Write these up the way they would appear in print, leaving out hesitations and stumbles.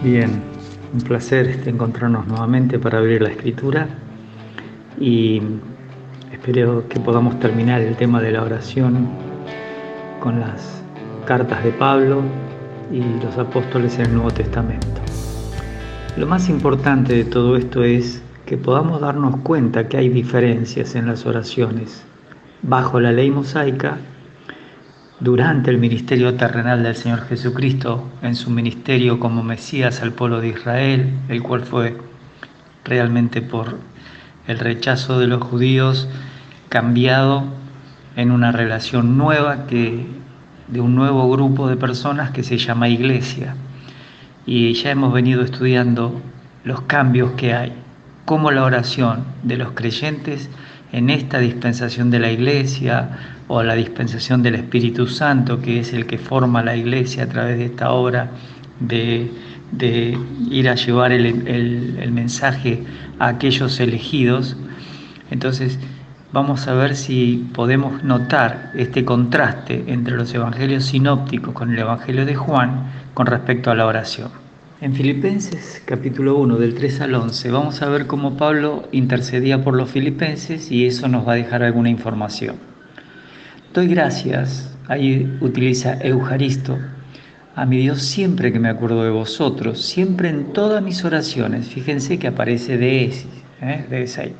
Bien, un placer encontrarnos nuevamente para abrir la escritura y espero que podamos terminar el tema de la oración con las cartas de Pablo y los apóstoles en el Nuevo Testamento. Lo más importante de todo esto es que podamos darnos cuenta que hay diferencias en las oraciones bajo la ley mosaica, durante el ministerio terrenal del Señor Jesucristo, en su ministerio como Mesías al pueblo de Israel, el cual fue realmente por el rechazo de los judíos cambiado en una relación nueva de un nuevo grupo de personas que se llama Iglesia. Y ya hemos venido estudiando los cambios que hay, cómo la oración de los creyentes en esta dispensación de la Iglesia o la dispensación del Espíritu Santo, que es el que forma la Iglesia a través de esta obra de ir a llevar el mensaje a aquellos elegidos. Entonces vamos a ver si podemos notar este contraste entre los evangelios sinópticos con el Evangelio de Juan con respecto a la oración. En Filipenses capítulo 1 del 3 al 11 vamos a ver cómo Pablo intercedía por los filipenses y eso nos va a dejar alguna información. Doy gracias, ahí utiliza Eucharisto, a mi Dios siempre que me acuerdo de vosotros, siempre en todas mis oraciones. Fíjense que aparece de ese ahí.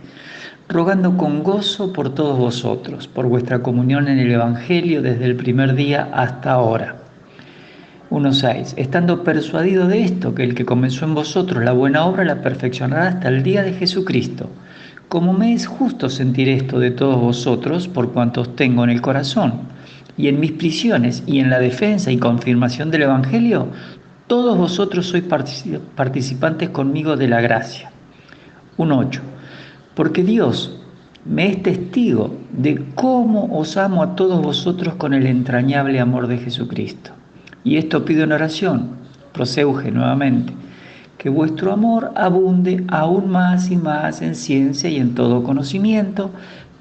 Rogando con gozo por todos vosotros, por vuestra comunión en el Evangelio desde el primer día hasta ahora. 1:6. Estando persuadido de esto, que el que comenzó en vosotros la buena obra la perfeccionará hasta el día de Jesucristo. Como me es justo sentir esto de todos vosotros, por cuanto os tengo en el corazón, y en mis prisiones, y en la defensa y confirmación del Evangelio, todos vosotros sois participantes conmigo de la gracia. 1:8. Porque Dios me es testigo de cómo os amo a todos vosotros con el entrañable amor de Jesucristo. Y esto pido en oración, proseuge nuevamente, que vuestro amor abunde aún más y más en ciencia y en todo conocimiento,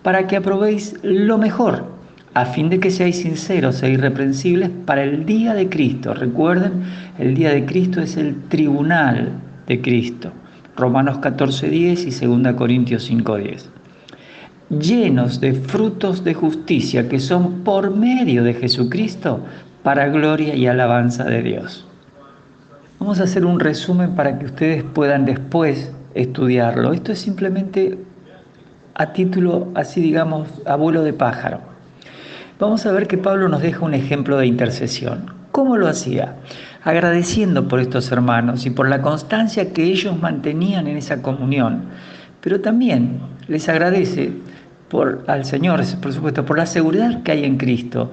para que aprobéis lo mejor, a fin de que seáis sinceros e irreprensibles para el día de Cristo. Recuerden, el día de Cristo es el tribunal de Cristo. Romanos 14:10 y 2 Corintios 5:10. Llenos de frutos de justicia que son por medio de Jesucristo para gloria y alabanza de Dios. Vamos a hacer un resumen para que ustedes puedan después estudiarlo. Esto es simplemente a título, así digamos, a vuelo de pájaro. Vamos a ver que Pablo nos deja un ejemplo de intercesión. ¿Cómo lo hacía? Agradeciendo por estos hermanos y por la constancia que ellos mantenían en esa comunión. Pero también les agradece al Señor, por supuesto, por la seguridad que hay en Cristo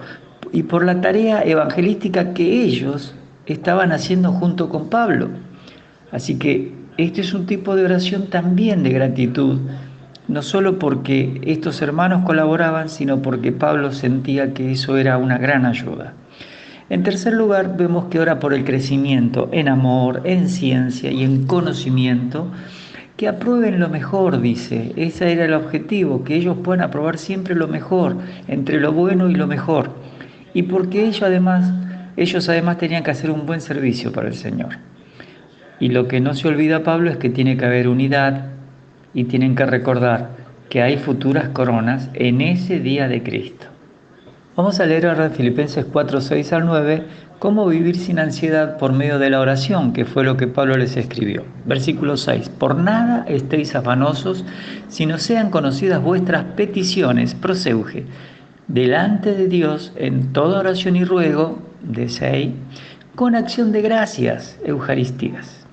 y por la tarea evangelística que ellos estaban haciendo junto con Pablo. Así que este es un tipo de oración también de gratitud, no solo porque estos hermanos colaboraban, sino porque Pablo sentía que eso era una gran ayuda. En tercer lugar, vemos que ora por el crecimiento en amor, en ciencia y en conocimiento, que aprueben lo mejor, dice. Ese era el objetivo, que ellos puedan aprobar siempre lo mejor, entre lo bueno y lo mejor. Y porque ellos además tenían que hacer un buen servicio para el Señor. Y lo que no se olvida Pablo es que tiene que haber unidad y tienen que recordar que hay futuras coronas en ese día de Cristo. Vamos a leer ahora en Filipenses 4:6 al 9, cómo vivir sin ansiedad por medio de la oración, que fue lo que Pablo les escribió. Versículo 6. Por nada estéis afanosos, sino sean conocidas vuestras peticiones, proseuge, delante de Dios en toda oración y ruego, de 6, con acción de gracias eucarísticas.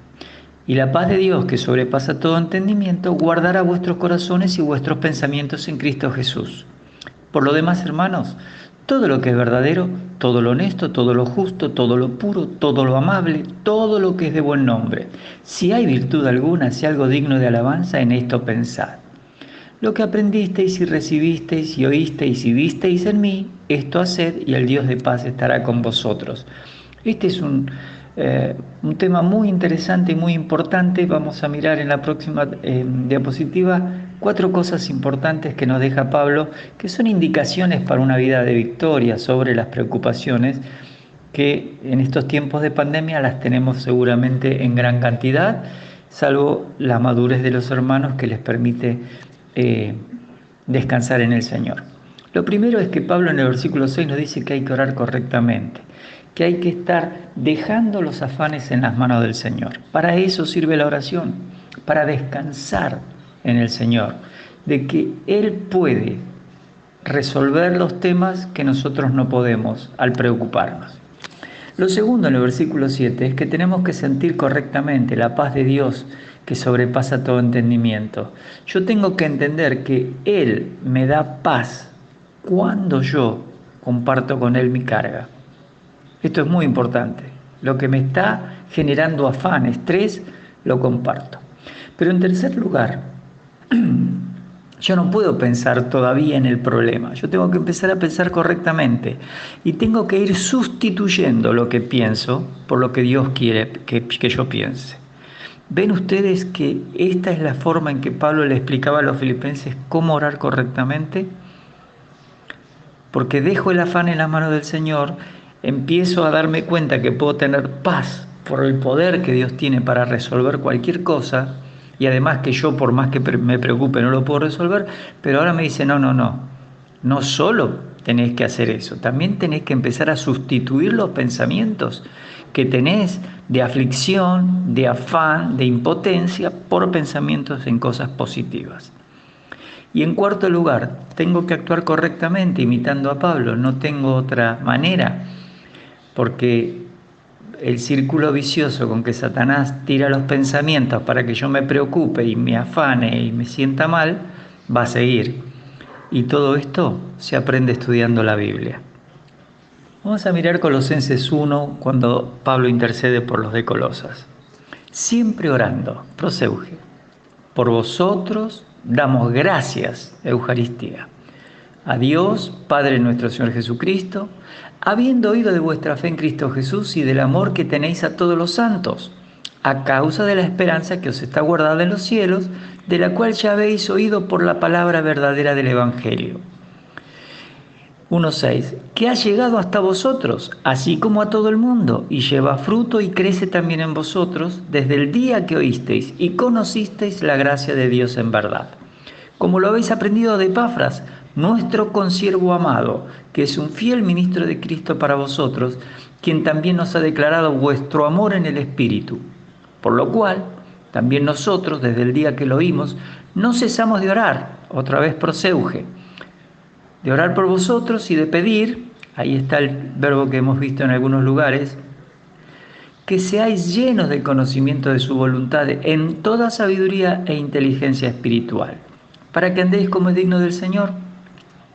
Y la paz de Dios, que sobrepasa todo entendimiento, guardará vuestros corazones y vuestros pensamientos en Cristo Jesús. Por lo demás, hermanos, todo lo que es verdadero, todo lo honesto, todo lo justo, todo lo puro, todo lo amable, todo lo que es de buen nombre. Si hay virtud alguna, si algo digno de alabanza, en esto pensad. Lo que aprendisteis y recibisteis y oísteis y visteis en mí, esto haced y el Dios de paz estará con vosotros. Este es un tema muy interesante y muy importante. Vamos a mirar en la próxima diapositiva 4 cosas importantes que nos deja Pablo, que son indicaciones para una vida de victoria sobre las preocupaciones que en estos tiempos de pandemia las tenemos seguramente en gran cantidad, salvo la madurez de los hermanos que les permite descansar en el Señor. Lo primero es que Pablo en el versículo 6 nos dice que hay que orar correctamente, que hay que estar dejando los afanes en las manos del Señor. Para eso sirve la oración, para descansar en el Señor, de que Él puede resolver los temas que nosotros no podemos al preocuparnos. Lo segundo en el versículo 7 es que tenemos que sentir correctamente la paz de Dios que sobrepasa todo entendimiento. Yo tengo que entender que Él me da paz cuando yo comparto con Él mi carga. Esto es muy importante. Lo que me está generando afán, estrés, lo comparto. Pero en tercer lugar, yo no puedo pensar todavía en el problema. Yo tengo que empezar a pensar correctamente y tengo que ir sustituyendo lo que pienso por lo que Dios quiere que yo piense. ¿Ven ustedes que esta es la forma en que Pablo le explicaba a los filipenses cómo orar correctamente? Porque dejo el afán en las manos del Señor, empiezo a darme cuenta que puedo tener paz por el poder que Dios tiene para resolver cualquier cosa, y además que yo por más que me preocupe no lo puedo resolver, pero ahora me dice no solo tenés que hacer eso, también tenés que empezar a sustituir los pensamientos que tenés de aflicción, de afán, de impotencia, por pensamientos en cosas positivas. Y en cuarto lugar, tengo que actuar correctamente imitando a Pablo, no tengo otra manera, porque el círculo vicioso con que Satanás tira los pensamientos para que yo me preocupe y me afane y me sienta mal, va a seguir. Y todo esto se aprende estudiando la Biblia. Vamos a mirar Colosenses 1 cuando Pablo intercede por los de Colosas. Siempre orando, proseuge, por vosotros damos gracias, Eucaristía, a Dios, Padre nuestro Señor Jesucristo, habiendo oído de vuestra fe en Cristo Jesús y del amor que tenéis a todos los santos, a causa de la esperanza que os está guardada en los cielos, de la cual ya habéis oído por la palabra verdadera del Evangelio. 1.6, que ha llegado hasta vosotros, así como a todo el mundo, y lleva fruto y crece también en vosotros, desde el día que oísteis y conocisteis la gracia de Dios en verdad. Como lo habéis aprendido de Epafras, nuestro consiervo amado, que es un fiel ministro de Cristo para vosotros, quien también nos ha declarado vuestro amor en el Espíritu. Por lo cual, también nosotros, desde el día que lo oímos, no cesamos de orar, otra vez proseuge, de orar por vosotros y de pedir, ahí está el verbo que hemos visto en algunos lugares, que seáis llenos del conocimiento de su voluntad en toda sabiduría e inteligencia espiritual, para que andéis como es digno del Señor,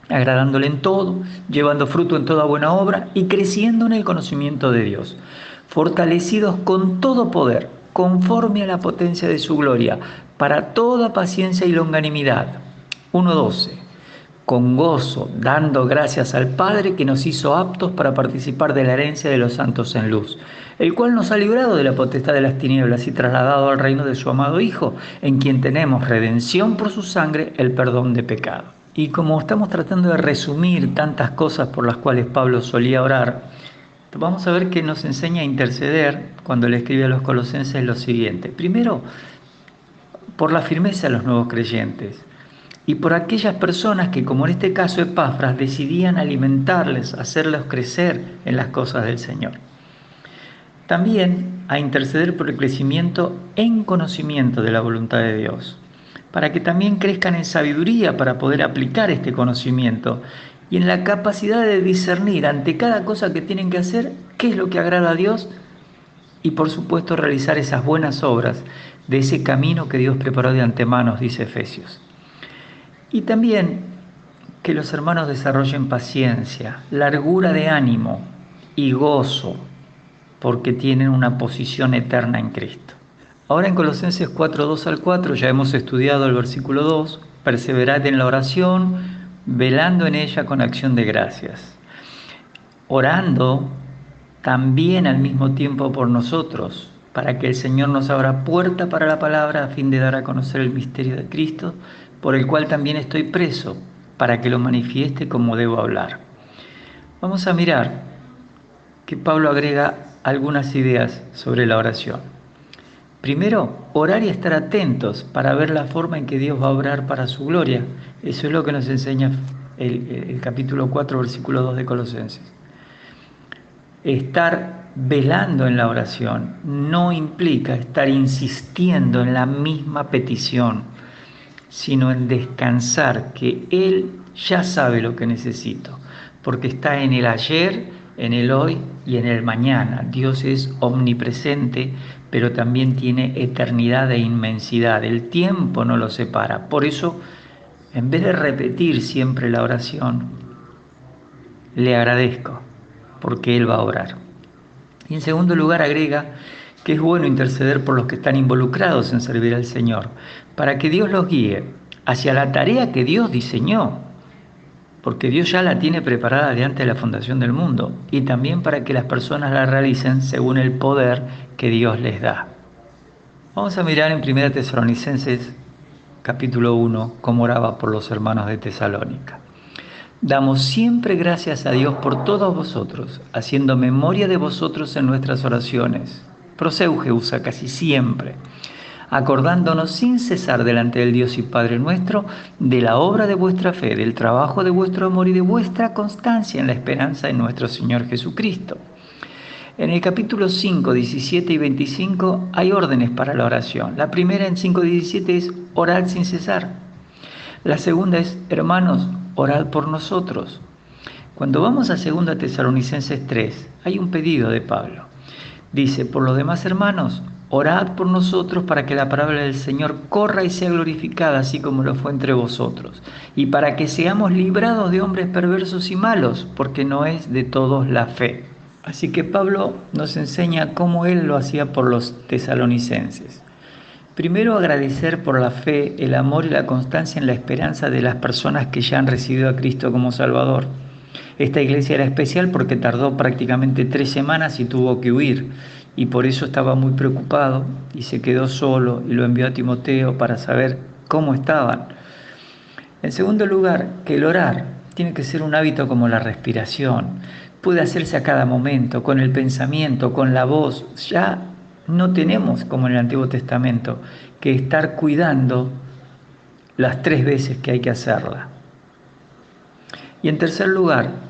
agradándole en todo, llevando fruto en toda buena obra y creciendo en el conocimiento de Dios, fortalecidos con todo poder, conforme a la potencia de su gloria, para toda paciencia y longanimidad. 1.12. Con gozo, dando gracias al Padre que nos hizo aptos para participar de la herencia de los santos en luz, el cual nos ha librado de la potestad de las tinieblas y trasladado al reino de su amado Hijo, en quien tenemos redención por su sangre, el perdón de pecado. Y como estamos tratando de resumir tantas cosas por las cuales Pablo solía orar, vamos a ver que nos enseña a interceder cuando le escribe a los colosenses lo siguiente. Primero, por la firmeza de los nuevos creyentes y por aquellas personas que, como en este caso Epafras, decidían alimentarles, hacerlos crecer en las cosas del Señor. También a interceder por el crecimiento en conocimiento de la voluntad de Dios, para que también crezcan en sabiduría para poder aplicar este conocimiento y en la capacidad de discernir ante cada cosa que tienen que hacer qué es lo que agrada a Dios y por supuesto realizar esas buenas obras de ese camino que Dios preparó de antemano, dice Efesios. Y también que los hermanos desarrollen paciencia, largura de ánimo y gozo, porque tienen una posición eterna en Cristo. Ahora en Colosenses 4:2-4 ya hemos estudiado el versículo 2, perseverad en la oración, velando en ella con acción de gracias. Orando también al mismo tiempo por nosotros, para que el Señor nos abra puerta para la palabra a fin de dar a conocer el misterio de Cristo, por el cual también estoy preso, para que lo manifieste como debo hablar. Vamos a mirar que Pablo agrega algunas ideas sobre la oración. Primero, orar y estar atentos para ver la forma en que Dios va a obrar para su gloria. Eso es lo que nos enseña el capítulo 4, versículo 2 de Colosenses. Estar velando en la oración no implica estar insistiendo en la misma petición, sino en descansar, que Él ya sabe lo que necesito, porque está en el ayer, en el hoy y en el mañana. Dios es omnipresente, pero también tiene eternidad e inmensidad. El tiempo no lo separa. Por eso, en vez de repetir siempre la oración, le agradezco, porque Él va a orar. Y en segundo lugar agrega que es bueno interceder por los que están involucrados en servir al Señor, para que Dios los guíe hacia la tarea que Dios diseñó, porque Dios ya la tiene preparada de antes de la fundación del mundo, y también para que las personas la realicen según el poder que Dios les da. Vamos a mirar en 1 Tesalonicenses capítulo 1 cómo oraba por los hermanos de Tesalónica. Damos siempre gracias a Dios por todos vosotros, haciendo memoria de vosotros en nuestras oraciones. Proseuge usa casi siempre, acordándonos sin cesar delante del Dios y Padre nuestro de la obra de vuestra fe, del trabajo de vuestro amor y de vuestra constancia en la esperanza en nuestro Señor Jesucristo. En el capítulo 5, 17 y 25 hay órdenes para la oración. La primera en 5:17 es orad sin cesar. La segunda es, hermanos, orad por nosotros. Cuando vamos a 2 Tesalonicenses 3, hay un pedido de Pablo. Dice, por lo demás, hermanos, orad por nosotros para que la palabra del Señor corra y sea glorificada, así como lo fue entre vosotros, y para que seamos librados de hombres perversos y malos, porque no es de todos la fe. Así que Pablo nos enseña cómo él lo hacía por los tesalonicenses. Primero, agradecer por la fe, el amor y la constancia en la esperanza de las personas que ya han recibido a Cristo como Salvador. Esta iglesia era especial porque tardó prácticamente 3 semanas y tuvo que huir, y por eso estaba muy preocupado y se quedó solo y lo envió a Timoteo para saber cómo estaban. En segundo lugar, que el orar tiene que ser un hábito como la respiración. Puede hacerse a cada momento, con el pensamiento, con la voz. Ya no tenemos, como en el Antiguo Testamento, que estar cuidando las 3 veces que hay que hacerla. Y en tercer lugar,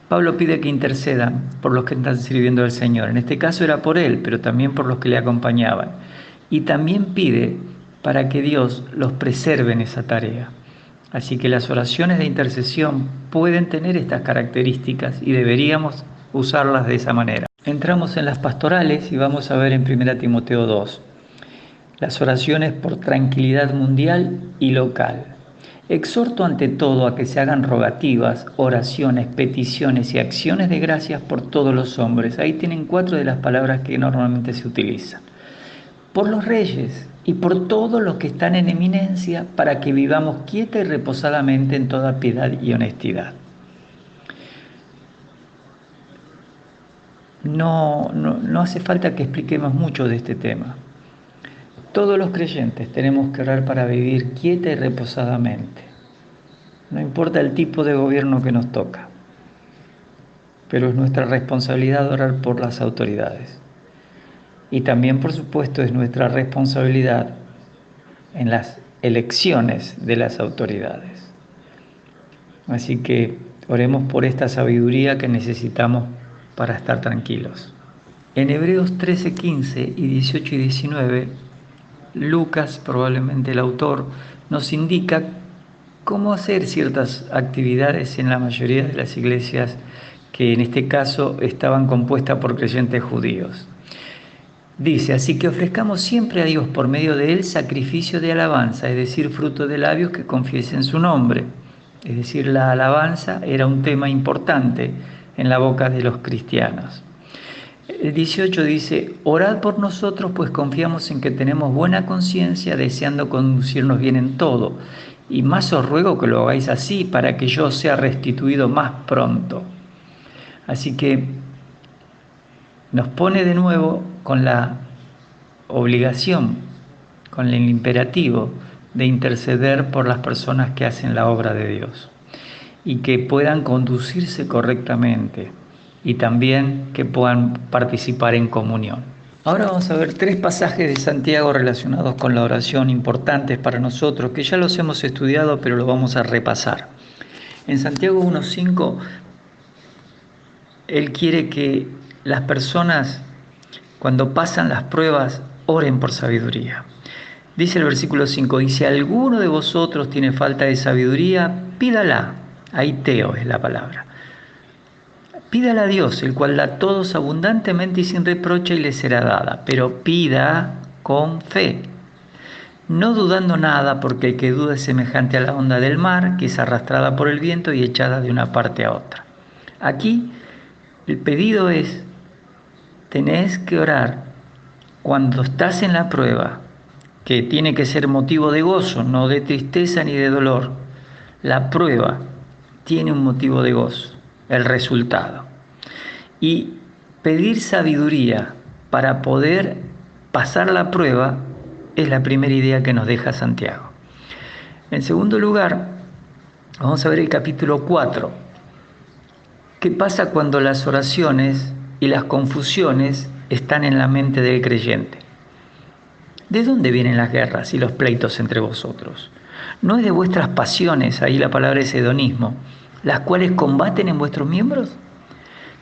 Pablo pide que intercedan por los que están sirviendo al Señor. En este caso era por él, pero también por los que le acompañaban. Y también pide para que Dios los preserve en esa tarea. Así que las oraciones de intercesión pueden tener estas características y deberíamos usarlas de esa manera. Entramos en las pastorales y vamos a ver en 1 Timoteo 2 las oraciones por tranquilidad mundial y local. Exhorto ante todo a que se hagan rogativas, oraciones, peticiones y acciones de gracias por todos los hombres. Ahí tienen 4 de las palabras que normalmente se utilizan. Por los reyes y por todos los que están en eminencia, para que vivamos quieta y reposadamente en toda piedad y honestidad. No hace falta que expliquemos mucho de este tema. Todos los creyentes tenemos que orar para vivir quieta y reposadamente. No importa el tipo de gobierno que nos toca, pero es nuestra responsabilidad orar por las autoridades. Y también, por supuesto, es nuestra responsabilidad en las elecciones de las autoridades. Así que oremos por esta sabiduría que necesitamos para estar tranquilos. En Hebreos 13, 15 y 18 y 19, Lucas, probablemente el autor, nos indica cómo hacer ciertas actividades en la mayoría de las iglesias que en este caso estaban compuestas por creyentes judíos. Dice, así que ofrezcamos siempre a Dios por medio de él sacrificio de alabanza, es decir, fruto de labios que confiesen su nombre. Es decir, la alabanza era un tema importante en la boca de los cristianos. El 18 dice, orad por nosotros, pues confiamos en que tenemos buena conciencia, deseando conducirnos bien en todo. Y más os ruego que lo hagáis así, para que yo sea restituido más pronto. Así que nos pone de nuevo con la obligación, con el imperativo de interceder por las personas que hacen la obra de Dios y que puedan conducirse correctamente y también que puedan participar en comunión. Ahora vamos a ver 3 pasajes de Santiago relacionados con la oración importantes para nosotros, que ya los hemos estudiado, pero los vamos a repasar. En Santiago 1:5, él quiere que las personas, cuando pasan las pruebas, oren por sabiduría. Dice el versículo 5, y si alguno de vosotros tiene falta de sabiduría, pídala. Aiteo es la palabra. Pídala a Dios, el cual da a todos abundantemente y sin reproche, y le será dada. Pero pida con fe, no dudando nada, porque el que duda es semejante a la onda del mar, que es arrastrada por el viento y echada de una parte a otra. Aquí el pedido es, tenés que orar cuando estás en la prueba, que tiene que ser motivo de gozo, no de tristeza ni de dolor. La prueba tiene un motivo de gozo, el resultado. Y pedir sabiduría para poder pasar la prueba es la primera idea que nos deja Santiago. En segundo lugar, vamos a ver el capítulo 4. ¿Qué pasa cuando las oraciones y las confusiones están en la mente del creyente? ¿De dónde vienen las guerras y los pleitos entre vosotros? ¿No es de vuestras pasiones, ahí la palabra es hedonismo, las cuales combaten en vuestros miembros?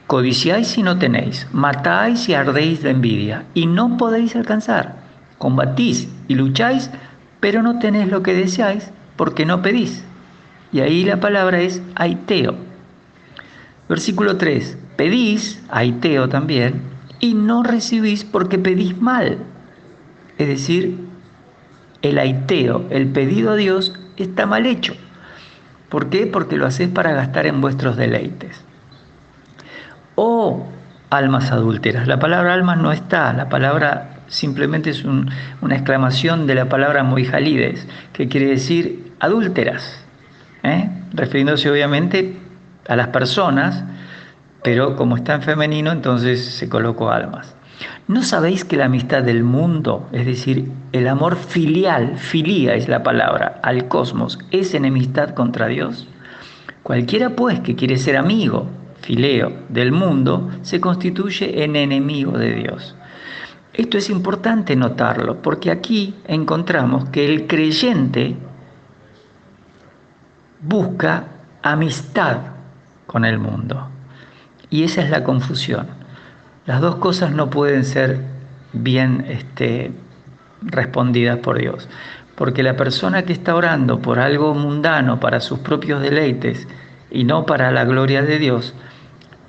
Codiciáis y no tenéis, matáis y ardéis de envidia, y no podéis alcanzar. Combatís y lucháis, pero no tenéis lo que deseáis, porque no pedís. Y ahí la palabra es aiteo. Versículo 3, pedís, aiteo también, y no recibís porque pedís mal. Es decir, el aiteo, el pedido a Dios, está mal hecho. ¿Por qué? Porque lo hacés para gastar en vuestros deleites. O almas adúlteras. La palabra almas no está, la palabra simplemente es una exclamación de la palabra moijalides, que quiere decir adúlteras, refiriéndose obviamente a las personas, pero como está en femenino, entonces se colocó almas. ¿No sabéis que la amistad del mundo, es decir, el amor filial, filía es la palabra, al cosmos, es enemistad contra Dios? Cualquiera pues que quiere ser amigo, fileo, del mundo, se constituye en enemigo de Dios. Esto es importante notarlo, porque aquí encontramos que el creyente busca amistad con el mundo. Y esa es la confusión. Las dos cosas no pueden ser bien respondidas por Dios. Porque la persona que está orando por algo mundano, para sus propios deleites y no para la gloria de Dios,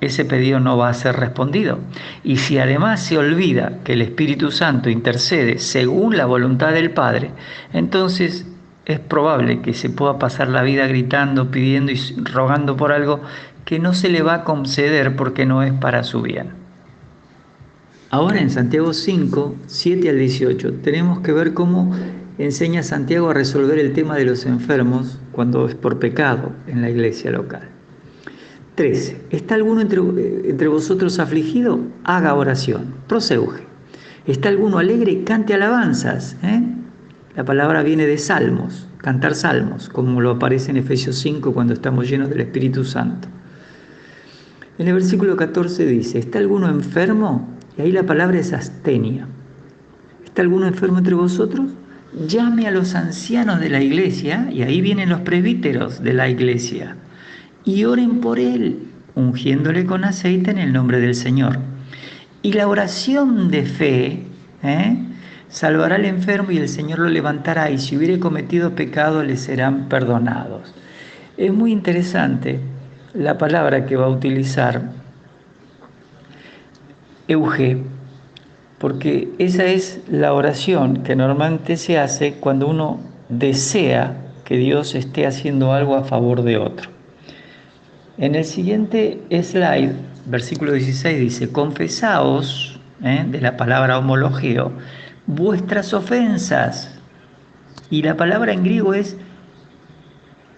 ese pedido no va a ser respondido. Y si además se olvida que el Espíritu Santo intercede según la voluntad del Padre, entonces es probable que se pueda pasar la vida gritando, pidiendo y rogando por algo que no se le va a conceder porque no es para su bien. Ahora en Santiago 5, 7 al 18, tenemos que ver cómo enseña Santiago a resolver el tema de los enfermos cuando es por pecado en la iglesia local. 13. ¿Está alguno entre vosotros afligido? Haga oración. Proseuge. ¿Está alguno alegre? Cante alabanzas. La palabra viene de salmos, cantar salmos, como lo aparece en Efesios 5 cuando estamos llenos del Espíritu Santo. En el versículo 14 dice, ¿está alguno enfermo? Y ahí la palabra es astenia. ¿Está alguno enfermo entre vosotros? Llame a los ancianos de la iglesia, y ahí vienen los presbíteros de la iglesia, y oren por él, ungiéndole con aceite en el nombre del Señor. Y la oración de fe salvará al enfermo y el Señor lo levantará, y si hubiere cometido pecado le serán perdonados. Es muy interesante la palabra que va a utilizar Euge, porque esa es la oración que normalmente se hace cuando uno desea que Dios esté haciendo algo a favor de otro. En el siguiente slide, versículo 16 dice, confesaos, de la palabra homologeo, vuestras ofensas. Y la palabra en griego es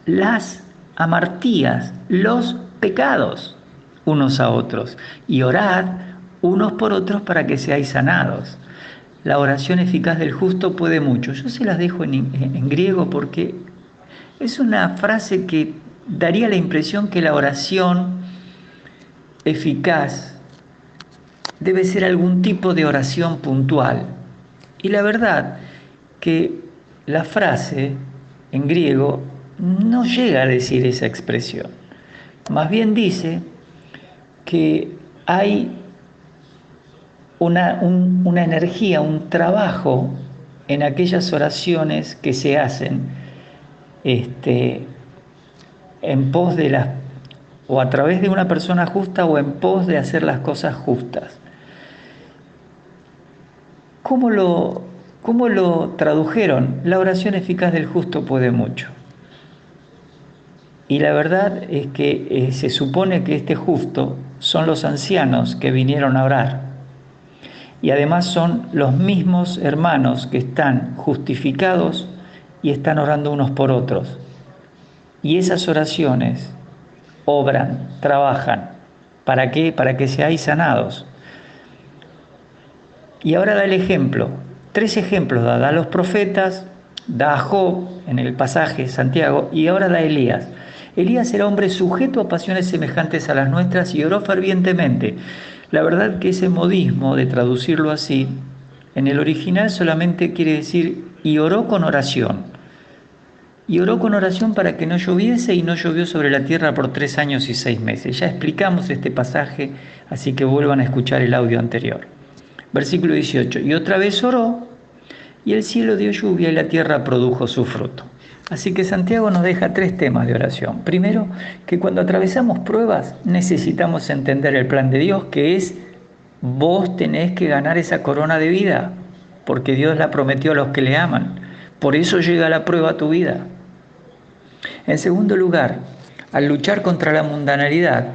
las amartías, los pecados, unos a otros. Y orad unos por otros para que seáis sanados. La oración eficaz del justo puede mucho. Yo se las dejo en griego porque es una frase que daría la impresión que la oración eficaz debe ser algún tipo de oración puntual. Y la verdad que la frase en griego no llega a decir esa expresión. Más bien dice que hay una energía, un trabajo en aquellas oraciones que se hacen en pos de las, o a través de una persona justa o en pos de hacer las cosas justas. ¿Cómo lo tradujeron? La oración eficaz del justo puede mucho. Y la verdad es que se supone que este justo son los ancianos que vinieron a orar. Y además son los mismos hermanos que están justificados y están orando unos por otros. Y esas oraciones obran, trabajan. ¿Para qué? Para que seáis sanados. Y ahora da el ejemplo. 3 ejemplos da a los profetas, da a Job en el pasaje Santiago y ahora da a Elías. Elías era hombre sujeto a pasiones semejantes a las nuestras y oró fervientemente. La verdad que ese modismo de traducirlo así, en el original solamente quiere decir y oró con oración. Y oró con oración para que no lloviese y no llovió sobre la tierra por 3 años y 6 meses. Ya explicamos este pasaje, así que vuelvan a escuchar el audio anterior. Versículo 18. Y otra vez oró, y el cielo dio lluvia y la tierra produjo su fruto. Así que Santiago nos deja 3 temas de oración. Primero, que cuando atravesamos pruebas necesitamos entender el plan de Dios, que es vos tenés que ganar esa corona de vida, porque Dios la prometió a los que le aman. Por eso llega la prueba a tu vida. En segundo lugar, al luchar contra la mundanalidad,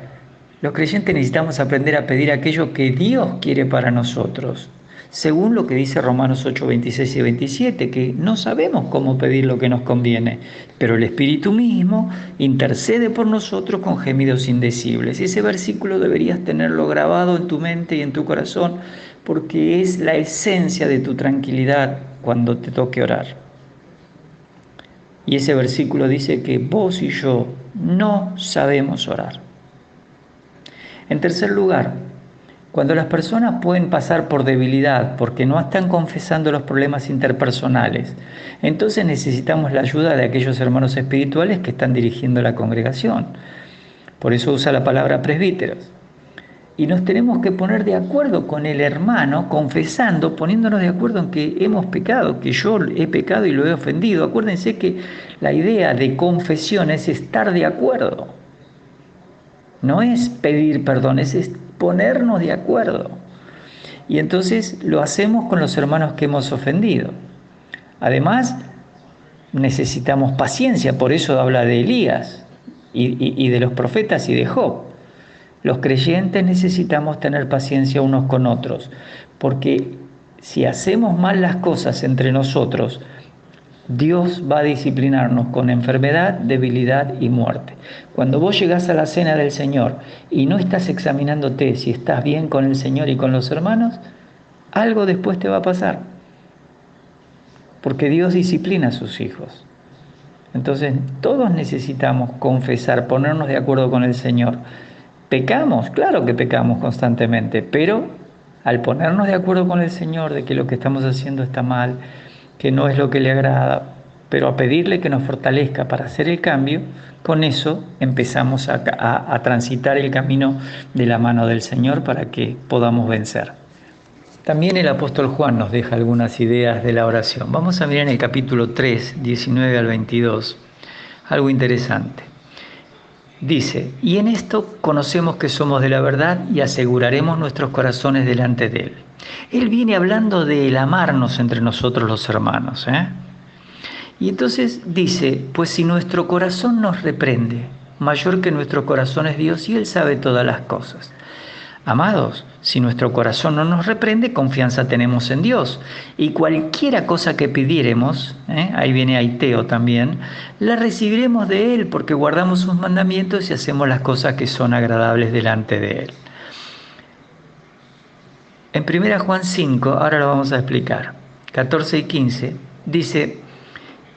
los creyentes necesitamos aprender a pedir aquello que Dios quiere para nosotros, según lo que dice Romanos 8, 26 y 27, que no sabemos cómo pedir lo que nos conviene, pero el Espíritu mismo intercede por nosotros con gemidos indecibles. Y ese versículo deberías tenerlo grabado en tu mente y en tu corazón, porque es la esencia de tu tranquilidad cuando te toque orar. Y ese versículo dice que vos y yo no sabemos orar. En tercer lugar, cuando las personas pueden pasar por debilidad porque no están confesando los problemas interpersonales, entonces necesitamos la ayuda de aquellos hermanos espirituales que están dirigiendo la congregación. Por eso usa la palabra presbíteros. Y nos tenemos que poner de acuerdo con el hermano, confesando, poniéndonos de acuerdo en que hemos pecado, que yo he pecado y lo he ofendido. Acuérdense que la idea de confesión es estar de acuerdo. No es pedir perdón, es ponernos de acuerdo. Y entonces lo hacemos con los hermanos que hemos ofendido. Además, necesitamos paciencia, por eso habla de Elías y de los profetas y de Job. Los creyentes necesitamos tener paciencia unos con otros, porque si hacemos mal las cosas entre nosotros, Dios va a disciplinarnos con enfermedad, debilidad y muerte. Cuando vos llegás a la cena del Señor y no estás examinándote si estás bien con el Señor y con los hermanos, algo después te va a pasar, porque Dios disciplina a sus hijos. Entonces todos necesitamos confesar, ponernos de acuerdo con el Señor. Pecamos, claro que pecamos constantemente, pero al ponernos de acuerdo con el Señor de que lo que estamos haciendo está mal, que no es lo que le agrada, pero a pedirle que nos fortalezca para hacer el cambio, con eso empezamos a transitar el camino de la mano del Señor para que podamos vencer. También el apóstol Juan nos deja algunas ideas de la oración. Vamos a mirar en el capítulo 3, 19 al 22, algo interesante. Dice, y en esto conocemos que somos de la verdad y aseguraremos nuestros corazones delante de Él. Él viene hablando del amarnos entre nosotros los hermanos. Y entonces dice, pues si nuestro corazón nos reprende, mayor que nuestro corazón es Dios y Él sabe todas las cosas. Amados, si nuestro corazón no nos reprende, confianza tenemos en Dios. Y cualquiera cosa que pidiéremos, ahí viene Aiteo también, la recibiremos de Él porque guardamos sus mandamientos y hacemos las cosas que son agradables delante de Él. En 1 Juan 5, ahora lo vamos a explicar, 14 y 15, dice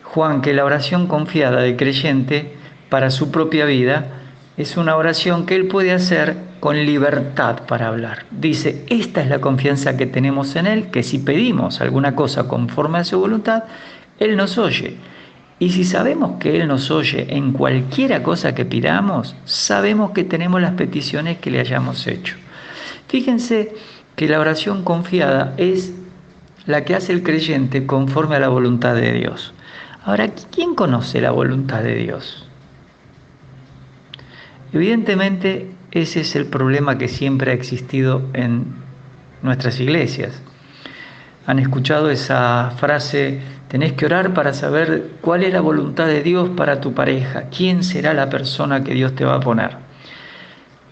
Juan que la oración confiada del creyente para su propia vida Es una oración que Él puede hacer con libertad para hablar. Dice, esta es la confianza que tenemos en Él, que si pedimos alguna cosa conforme a su voluntad, Él nos oye. Y si sabemos que Él nos oye en cualquiera cosa que pidamos, sabemos que tenemos las peticiones que le hayamos hecho. Fíjense que la oración confiada es la que hace el creyente conforme a la voluntad de Dios. Ahora, ¿quién conoce la voluntad de Dios? Evidentemente, ese es el problema que siempre ha existido en nuestras iglesias. Han escuchado esa frase, tenés que orar para saber cuál es la voluntad de Dios para tu pareja, quién será la persona que Dios te va a poner.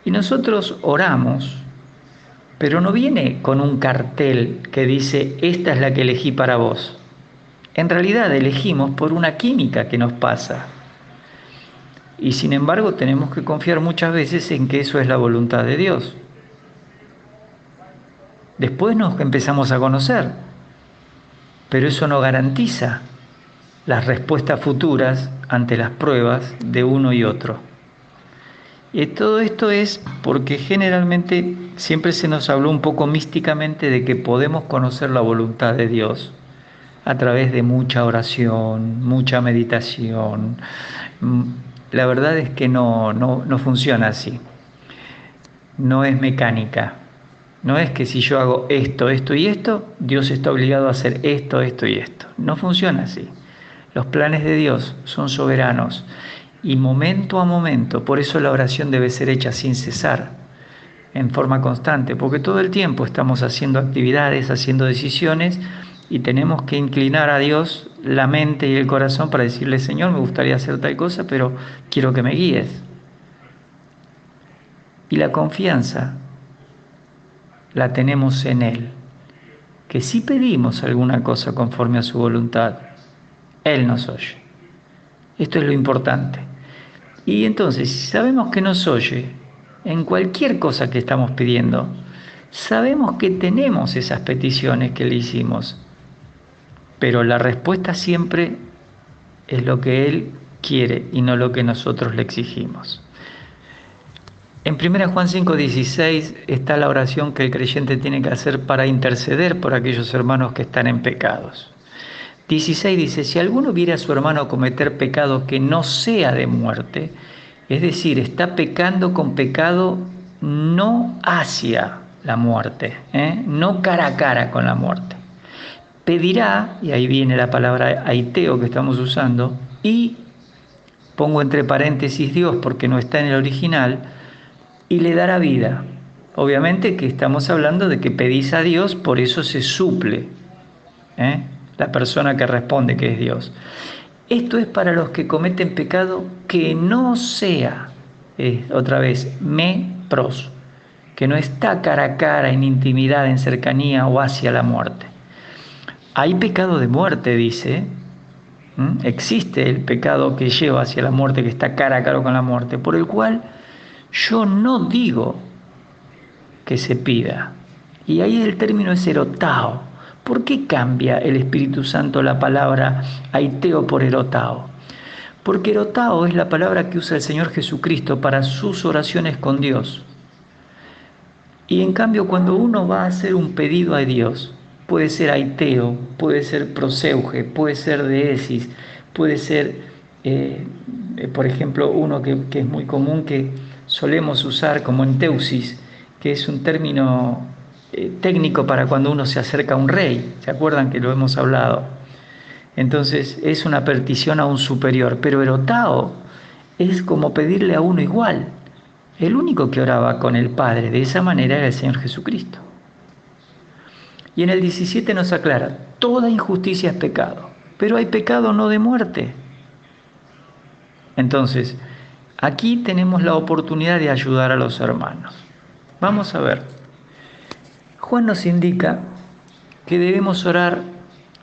Y nosotros oramos, pero no viene con un cartel que dice, esta es la que elegí para vos. En realidad elegimos por una química que nos pasa. Y sin embargo tenemos que confiar muchas veces en que eso es la voluntad de Dios. Después nos empezamos a conocer, pero eso no garantiza las respuestas futuras ante las pruebas de uno y otro. Y todo esto es porque generalmente siempre se nos habló un poco místicamente de que podemos conocer la voluntad de Dios a través de mucha oración, mucha meditación. La verdad es que no funciona así. No es mecánica. No es que si yo hago esto, esto y esto, Dios está obligado a hacer esto, esto y esto. No funciona así. Los planes de Dios son soberanos y momento a momento, por eso la oración debe ser hecha sin cesar, en forma constante, porque todo el tiempo estamos haciendo actividades, haciendo decisiones y tenemos que inclinar a Dios la mente y el corazón para decirle, Señor, me gustaría hacer tal cosa, pero quiero que me guíes. Y la confianza la tenemos en Él, que si pedimos alguna cosa conforme a su voluntad, Él nos oye. Esto es lo importante. Y entonces, si sabemos que nos oye en cualquier cosa que estamos pidiendo, sabemos que tenemos esas peticiones que le hicimos, pero la respuesta siempre es lo que Él quiere y no lo que nosotros le exigimos. En 1 Juan 5:16 está la oración que el creyente tiene que hacer para interceder por aquellos hermanos que están en pecados. 16 dice, si alguno viera a su hermano cometer pecado que no sea de muerte, es decir, está pecando con pecado no hacia la muerte, no cara a cara con la muerte. Pedirá, y ahí viene la palabra aiteo que estamos usando, y pongo entre paréntesis Dios porque no está en el original, y le dará vida. Obviamente que estamos hablando de que pedís a Dios, por eso se suple la persona que responde, que es Dios. Esto es para los que cometen pecado que no sea, otra vez, pros, que no está cara a cara, en intimidad, en cercanía o hacia la muerte. Hay pecado de muerte, dice. Existe el pecado que lleva hacia la muerte, que está cara a cara con la muerte, por el cual yo no digo que se pida. Y ahí el término es erotao. ¿Por qué cambia el Espíritu Santo la palabra aiteo por erotao? Porque erotao es la palabra que usa el Señor Jesucristo para sus oraciones con Dios. Y en cambio, cuando uno va a hacer un pedido a Dios, puede ser aiteo, puede ser proseuge, puede ser deesis, puede ser, por ejemplo, uno que es muy común, que solemos usar como enteusis, que es un término técnico para cuando uno se acerca a un rey. ¿Se acuerdan que lo hemos hablado? Entonces es una petición a un superior, pero erotao es como pedirle a uno igual. El único que oraba con el Padre de esa manera era el Señor Jesucristo. Y en el 17 nos aclara, toda injusticia es pecado, pero hay pecado no de muerte. Entonces, aquí tenemos la oportunidad de ayudar a los hermanos. Vamos a ver. Juan nos indica que debemos orar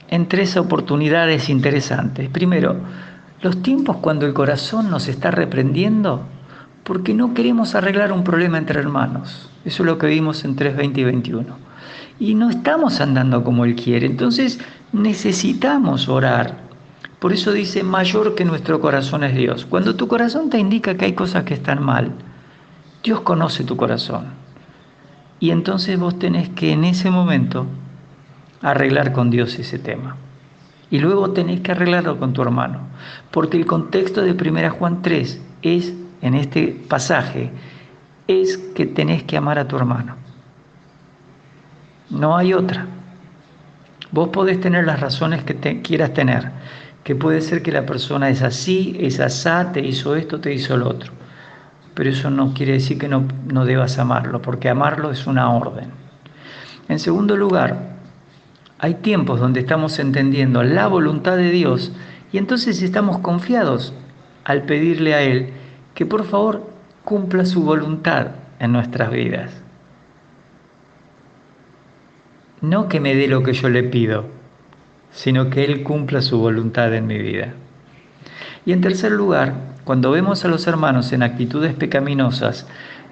en 3 oportunidades interesantes. Primero, los tiempos cuando el corazón nos está reprendiendo porque no queremos arreglar un problema entre hermanos. Eso es lo que vimos en 3:20 y 21. Y no estamos andando como Él quiere. Entonces necesitamos orar Por eso dice, mayor que nuestro corazón es Dios. Cuando tu corazón te indica que hay cosas que están mal, Dios conoce tu corazón. Y entonces vos tenés que en ese momento arreglar con Dios ese tema. Y luego tenés que arreglarlo con tu hermano. Porque el contexto de 1 Juan 3 es, en este pasaje, es que tenés que amar a tu hermano. No hay otra. Vos podés tener las razones que quieras tener, que puede ser que la persona es así, es asá, te hizo esto, te hizo lo otro. Pero eso no quiere decir que no debas amarlo, porque amarlo es una orden. En segundo lugar, hay tiempos donde estamos entendiendo la voluntad de Dios y entonces estamos confiados al pedirle a Él que por favor cumpla su voluntad en nuestras vidas. No que me dé lo que yo le pido, sino que Él cumpla su voluntad en mi vida. Y en tercer lugar, cuando vemos a los hermanos en actitudes pecaminosas,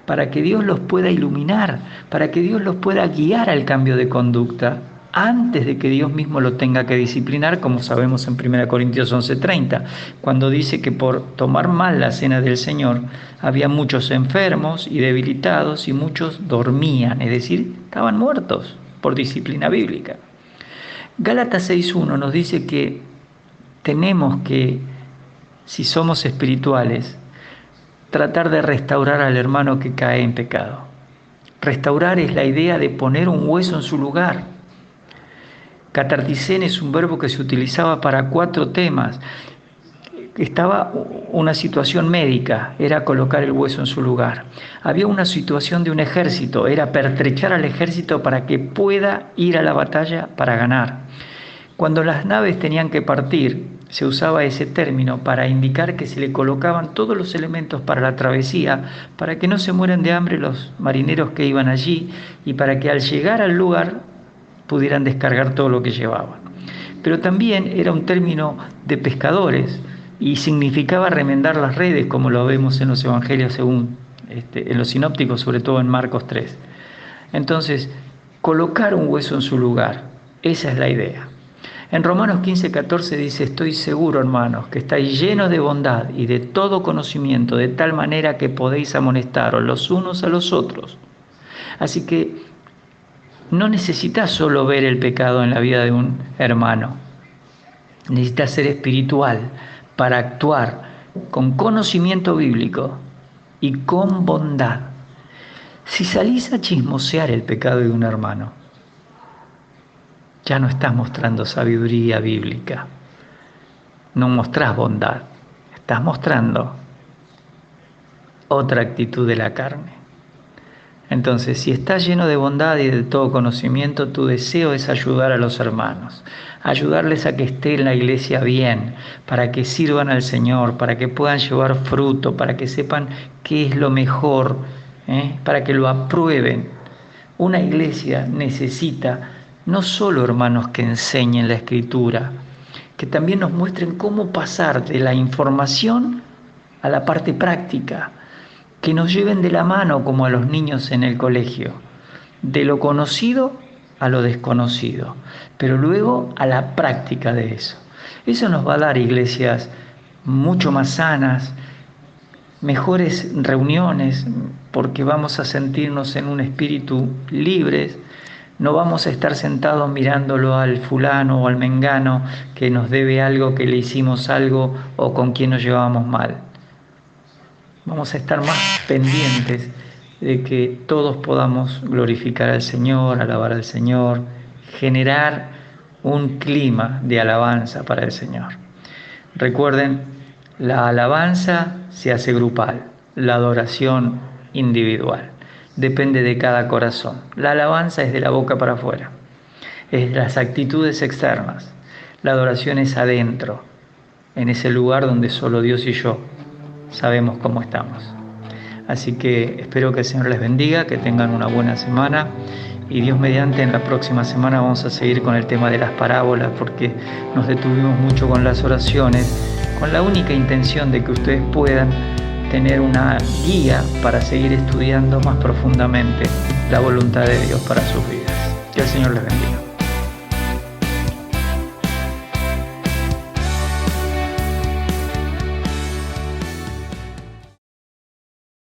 para que Dios los pueda iluminar, para que Dios los pueda guiar al cambio de conducta, antes de que Dios mismo lo tenga que disciplinar, como sabemos en 1 Corintios 11:30, cuando dice que por tomar mal la cena del Señor, había muchos enfermos y debilitados y muchos dormían, es decir, estaban muertos por disciplina bíblica. Gálatas 6:1 nos dice que tenemos que, si somos espirituales, tratar de restaurar al hermano que cae en pecado. Restaurar es la idea de poner un hueso en su lugar. Catarticén es un verbo que se utilizaba para 4 temas. Estaba una situación médica, era colocar el hueso en su lugar. Había una situación de un ejército, era pertrechar al ejército para que pueda ir a la batalla para ganar. Cuando las naves tenían que partir, se usaba ese término para indicar que se le colocaban todos los elementos para la travesía, para que no se mueran de hambre los marineros que iban allí y para que al llegar al lugar pudieran descargar todo lo que llevaban. Pero también era un término de pescadores y significaba remendar las redes, como lo vemos en los evangelios según en los sinópticos, sobre todo en Marcos 3. Entonces, colocar un hueso en su lugar, esa es la idea. En Romanos 15:14 dice, estoy seguro, hermanos, que estáis llenos de bondad y de todo conocimiento, de tal manera que podéis amonestaros los unos a los otros. Así que no necesitas solo ver el pecado en la vida de un hermano. Necesitas ser espiritual para actuar con conocimiento bíblico y con bondad. Si salís a chismosear el pecado de un hermano, ya no estás mostrando sabiduría bíblica. No mostrás bondad. Estás mostrando otra actitud de la carne. Entonces, si estás lleno de bondad y de todo conocimiento, tu deseo es ayudar a los hermanos, ayudarles a que estén en la iglesia bien, para que sirvan al Señor, para que puedan llevar fruto, para que sepan qué es lo mejor, para que lo aprueben. Una iglesia necesita no solo hermanos que enseñen la Escritura, que también nos muestren cómo pasar de la información a la parte práctica, que nos lleven de la mano como a los niños en el colegio, de lo conocido a lo desconocido, pero luego a la práctica de eso. Eso nos va a dar iglesias mucho más sanas, mejores reuniones, porque vamos a sentirnos en un espíritu libres, no vamos a estar sentados mirándolo al fulano o al mengano que nos debe algo, que le hicimos algo o con quien nos llevamos mal. Vamos a estar más pendientes de que todos podamos glorificar al Señor, alabar al Señor, generar un clima de alabanza para el Señor. Recuerden, la alabanza se hace grupal, la adoración individual. Depende de cada corazón. La alabanza es de la boca para afuera, es las actitudes externas. La adoración es adentro, en ese lugar donde solo Dios y yo sabemos cómo estamos. Así que espero que el Señor les bendiga, que tengan una buena semana y Dios mediante en la próxima semana vamos a seguir con el tema de las parábolas, porque nos detuvimos mucho con las oraciones, con la única intención de que ustedes puedan tener una guía para seguir estudiando más profundamente la voluntad de Dios para sus vidas. Que el Señor les bendiga.